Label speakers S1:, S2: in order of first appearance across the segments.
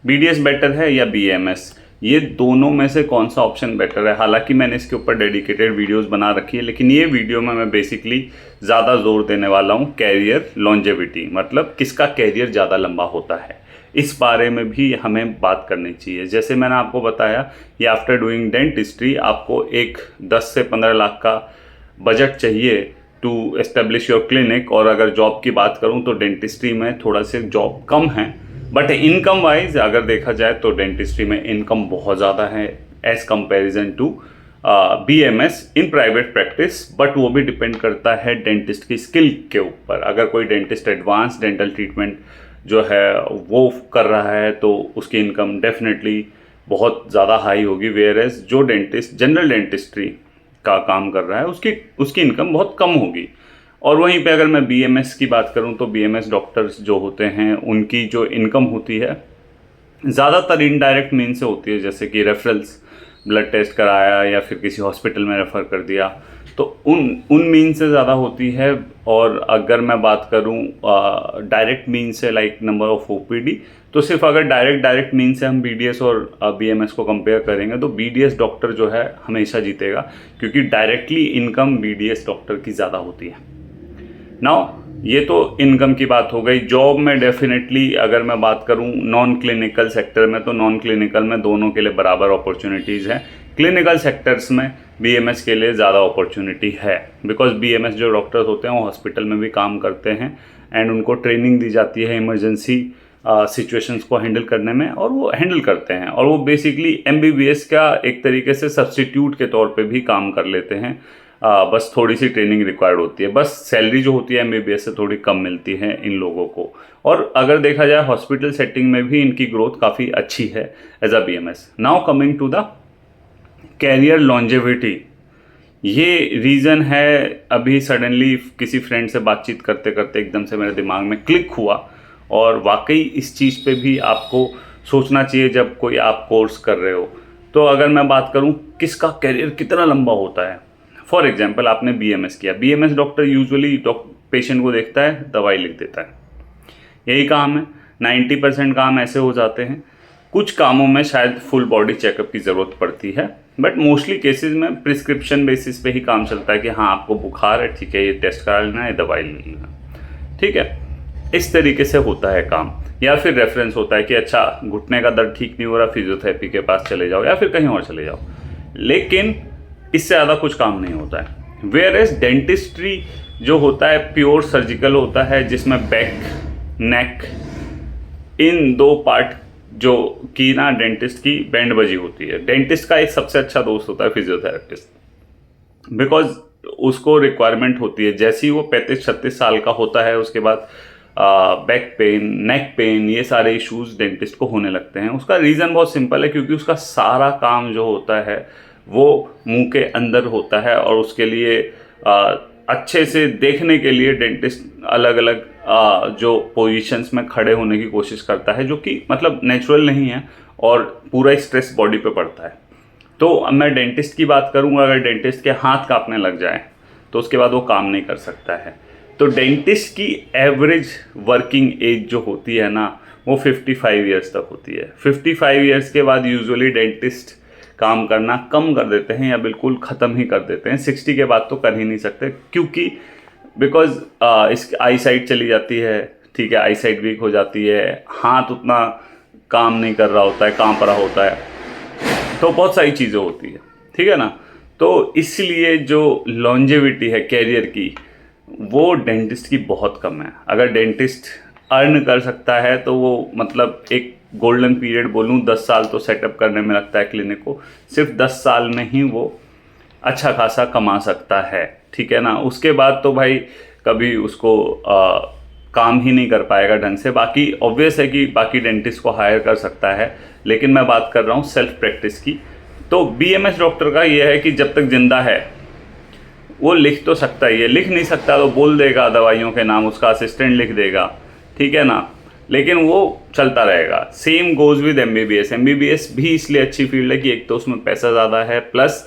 S1: BDS better है या BMS, ये दोनों में से कौन सा ऑप्शन बेटर है? हालांकि मैंने इसके ऊपर डेडिकेटेड वीडियोस बना रखी है, लेकिन ये वीडियो में मैं बेसिकली ज़्यादा जोर देने वाला हूँ कैरियर लॉन्जेविटी, मतलब किसका कैरियर ज़्यादा लंबा होता है, इस बारे में भी हमें बात करनी चाहिए। जैसे मैंने आपको बताया, ये आफ्टर डूइंग डेंटिस्ट्री आपको एक 10 से 15 लाख का बजट चाहिए टू एस्टेब्लिश योर क्लिनिक। और अगर जॉब की बात करूं तो डेंटिस्ट्री में थोड़ा से जॉब कम है, बट इनकम वाइज अगर देखा जाए तो डेंटिस्ट्री में इनकम बहुत ज़्यादा है as comparison to BMS in private practice. But वो भी डिपेंड करता है डेंटिस्ट की स्किल के ऊपर। अगर कोई डेंटिस्ट एडवांस डेंटल ट्रीटमेंट जो है वो कर रहा है तो उसकी इनकम डेफिनेटली बहुत ज़्यादा हाई होगी, वेयर एज जो डेंटिस्ट जनरल डेंटिस्ट्री का काम कर रहा है उसकी इनकम बहुत कम होगी। और वहीं पे अगर मैं बीएमएस की बात करूं तो बीएमएस डॉक्टर्स जो होते हैं उनकी जो इनकम होती है ज़्यादातर इनडायरेक्ट मीन से होती है, जैसे कि रेफरल्स, ब्लड टेस्ट कराया या फिर किसी हॉस्पिटल में रेफ़र कर दिया, तो उन मीन से ज़्यादा होती है। और अगर मैं बात करूं डायरेक्ट मीन से, लाइक नंबर ऑफ ओपीडी, तो सिर्फ अगर डायरेक्ट मीन से हम बीडीएस और बीएमएस को कंपेयर करेंगे तो बीडीएस डॉक्टर जो है हमेशा जीतेगा, क्योंकि डायरेक्टली इनकम बीडीएस डॉक्टर की ज़्यादा होती है। नाउ ये तो इनकम की बात हो गई। जॉब में डेफिनेटली अगर मैं बात करूं नॉन क्लिनिकल सेक्टर में, तो नॉन क्लिनिकल में दोनों के लिए बराबर अपॉर्चुनिटीज़ हैं। क्लिनिकल सेक्टर्स में बीएमएस के लिए ज़्यादा अपॉर्चुनिटी है, बिकॉज बीएमएस जो डॉक्टर्स होते हैं वो हॉस्पिटल में भी काम करते हैं एंड उनको ट्रेनिंग दी जाती है इमरजेंसी सिचुएशंस को हैंडल करने में, और वो हैंडल करते हैं। और वो बेसिकली एमबीबीएस का एक तरीके से सब्स्टिट्यूट के तौर पे भी काम कर लेते हैं। बस थोड़ी सी ट्रेनिंग रिक्वायर्ड होती है, बस सैलरी जो होती है एमबीबीएस से थोड़ी कम मिलती है इन लोगों को। और अगर देखा जाए हॉस्पिटल सेटिंग में भी इनकी ग्रोथ काफ़ी अच्छी है as a BMS. Now coming to the career longevity, ये रीज़न है अभी सडनली किसी फ्रेंड से बातचीत करते करते एकदम से मेरे दिमाग में क्लिक हुआ, और वाकई इस चीज़ पे भी आपको सोचना चाहिए जब कोई आप कोर्स कर रहे हो। तो अगर मैं बात करूं किसका कैरियर कितना लंबा होता है, फॉर एग्जांपल आपने बीएमएस किया, बीएमएस डॉक्टर यूजुअली पेशेंट को देखता है, दवाई लिख देता है, यही काम है। 90% काम ऐसे हो जाते हैं। कुछ कामों में शायद फुल बॉडी चेकअप की ज़रूरत पड़ती है, बट मोस्टली केसेस में प्रिस्क्रिप्शन बेसिस पे ही काम चलता है कि हाँ आपको बुखार है, ठीक है, ये टेस्ट करा लेना, ये दवाई ले लेना, ठीक है। इस तरीके से होता है काम। या फिर रेफरेंस होता है कि अच्छा घुटने का दर्द ठीक नहीं हो रहा, फिजियोथेरेपी के पास चले जाओ या फिर कहीं और चले जाओ, लेकिन इससे ज़्यादा कुछ काम नहीं होता है। वेयर एज डेंटिस्ट्री जो होता है प्योर सर्जिकल होता है, जिसमें बैक, नेक, इन दो पार्ट जो की ना डेंटिस्ट की बैंड बजी होती है। डेंटिस्ट का एक सबसे अच्छा दोस्त होता है फिजियोथेरेपिस्ट, बिकॉज उसको रिक्वायरमेंट होती है जैसे ही वो 35-36 साल का होता है, उसके बाद बैक पेन, नेक पेन, ये सारे इश्यूज डेंटिस्ट को होने लगते हैं। उसका रीज़न बहुत सिंपल है, क्योंकि उसका सारा काम जो होता है वो मुंह के अंदर होता है, और उसके लिए अच्छे से देखने के लिए डेंटिस्ट अलग अलग जो पोजीशंस में खड़े होने की कोशिश करता है, जो कि मतलब नेचुरल नहीं है, और पूरा स्ट्रेस बॉडी पे पड़ता है। तो अब मैं डेंटिस्ट की बात करूँगा, अगर डेंटिस्ट के हाथ कांपने लग जाए तो उसके बाद वो काम नहीं कर सकता है। तो डेंटिस्ट की एवरेज वर्किंग एज जो होती है ना, वो 55 ईयर्स तक होती है। 55 ईयर्स के बाद यूजुअली डेंटिस्ट काम करना कम कर देते हैं या बिल्कुल ख़त्म ही कर देते हैं। 60 के बाद तो कर ही नहीं सकते, क्योंकि बिकॉज इसकी आई साइट चली जाती है, ठीक है, आई साइट वीक हो जाती है, हाथ उतना काम नहीं कर रहा होता है, कांप रहा होता है, तो बहुत सारी चीज़ें होती है, ठीक है ना। तो इसलिए जो लॉन्जेविटी है कैरियर की, वो डेंटिस्ट की बहुत कम है। अगर डेंटिस्ट अर्न कर सकता है तो वो मतलब एक गोल्डन पीरियड बोलूँ 10 साल तो सेटअप करने में लगता है क्लिनिक को, सिर्फ 10 साल में ही वो अच्छा खासा कमा सकता है, ठीक है ना। उसके बाद तो भाई कभी उसको काम ही नहीं कर पाएगा ढंग से। बाकी ऑब्वियस है कि बाकी डेंटिस्ट को हायर कर सकता है, लेकिन मैं बात कर रहा हूँ सेल्फ प्रैक्टिस की। तो बीएमएस डॉक्टर का ये है कि जब तक जिंदा है वो लिख तो सकता ही है, लिख नहीं सकता तो बोल देगा दवाइयों के नाम, उसका असिस्टेंट लिख देगा, ठीक है ना, लेकिन वो चलता रहेगा। Same goes with MBBS. MBBS भी इसलिए अच्छी फील्ड है कि एक तो उसमें पैसा ज़्यादा है, प्लस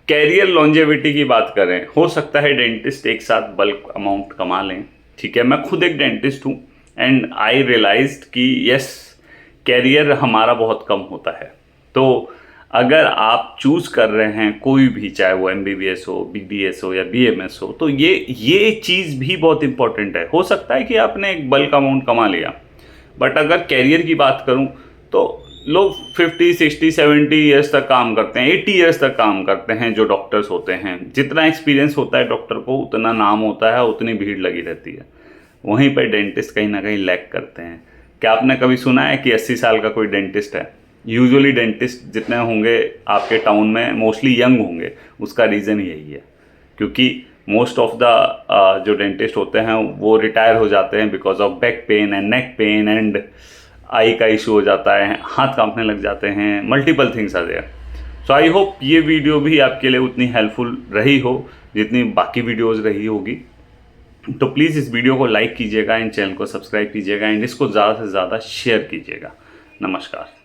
S1: कैरियर लॉन्जेविटी की बात करें, हो सकता है डेंटिस्ट एक साथ बल्क अमाउंट कमा लें, ठीक है। मैं खुद एक डेंटिस्ट हूँ एंड आई रियलाइज्ड कि यस, कैरियर हमारा बहुत कम होता है। तो अगर आप चूज़ कर रहे हैं कोई भी, चाहे वो MBBS हो, BDS हो या BMS हो, तो ये चीज़ भी बहुत इंपॉर्टेंट है। हो सकता है कि आपने एक बल्क अमाउंट कमा लिया, बट अगर कैरियर की बात करूं तो लोग 50, 60, 70 ईयर्स तक काम करते हैं, 80 ईयर्स तक काम करते हैं जो डॉक्टर्स होते हैं। जितना एक्सपीरियंस होता है डॉक्टर को, उतना नाम होता है, उतनी भीड़ लगी रहती है। वहीं पर डेंटिस्ट कहीं ना कहीं लैग करते हैं। क्या आपने कभी सुना है कि 80 साल का कोई डेंटिस्ट है? यूजुअली डेंटिस्ट जितने होंगे आपके टाउन में मोस्टली यंग होंगे। उसका रीज़न यही है, क्योंकि मोस्ट ऑफ द जो डेंटिस्ट होते हैं वो रिटायर हो जाते हैं because of back pain and neck pain and I का इशू हो जाता है, हाथ कांपने लग जाते हैं, multiple things are there. So I hope ये वीडियो भी आपके लिए उतनी हेल्पफुल रही हो जितनी बाकी वीडियोज़ रही होगी। तो प्लीज़ इस वीडियो को लाइक कीजिएगा एंड चैनल को सब्सक्राइब कीजिएगा एंड इसको ज़्यादा से ज़्यादा शेयर कीजिएगा। नमस्कार।